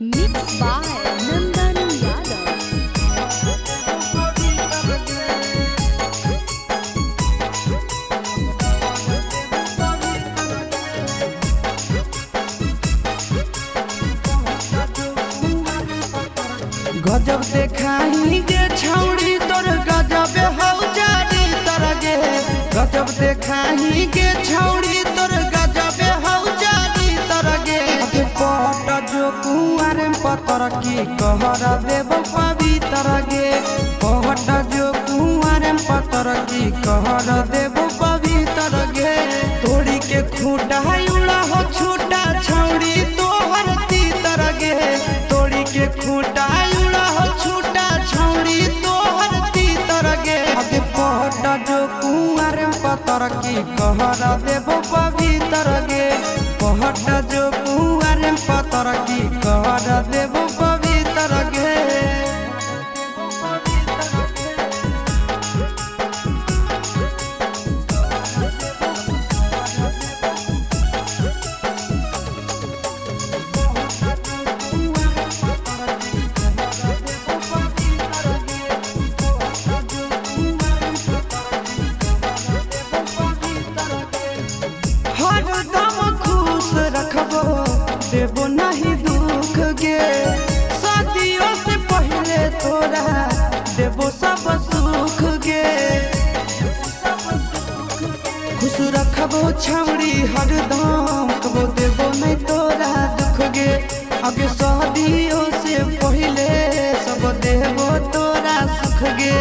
Mixed by Nandan Yadav. गजब देखाई गे छौड़ी तोर गजब हौ जारी तरगे। गजब देखाई गे छौड़ी तोर गजब हौ जारी तरगे। पट जो कुआर पतर की कहर देव पवित्र गे। पट जो कुआर पतर की कहर देव पवित्र गे। तोड़ी के खूटा उड़ा हो छूटा छौड़ी तोहर तीतर गे। तोड़ी के खूटा उड़ा हो छूटा छौड़ी तोहर तीतर गे। अगे पट जो कुआर पतर की कहर देव पवित्र गे। पट जो कुआर पतर की कहर देव पवित्र गे। हरदम खुश रखबो देबो नहीं दुख गे। शादियों से पहले तोरा देबो सब सुख गे। खुश रखबो छौड़ी हरदम कबो देबो नहीं तोरा दुख गे। आगे शादियों से पहले सब देबो तोरा सुख गे।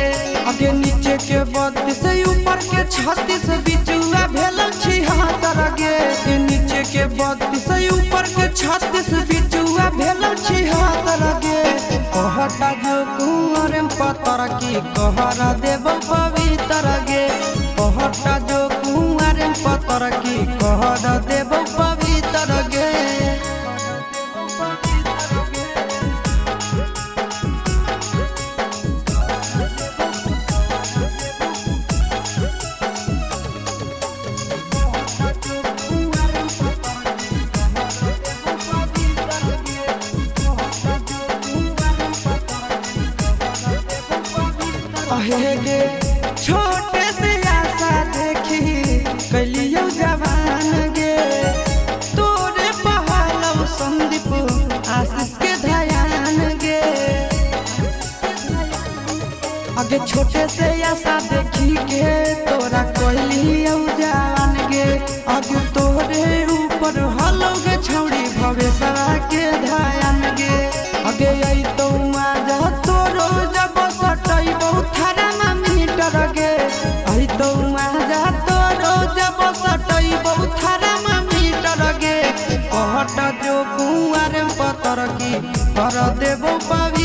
आगे नीचे के 32 ऊपर के 36 बिचुआ भेल छिहत्तर गे। नीचे के 32 ऊपर के 36 बिचुआ भेल छिहत्तर गे। कहटा जो कुंवर पतर की कहर देव पवित्र गे। कहटा जो कुंवर पतर की कहर देव पवित्र गे। गे छोटे से आशा देखी कलियो जवान गे। तोरे पहाड़ो संदीप आशीष के ध्यान गे। आगे छोटे से आशा देखी के तोरा कलियो जवान गे। आगे तोरे ऊपर हलो गे छौड़ी भवेशा के ध्यान गे। आगे आई तो आजा तोरो जब सटई बहुत थारा मीटर गे। आई तो आजा तोरो जब सटई बहुत थारा मीटर गे। कहट जो कुआर पतर की कर देबो पवित्र।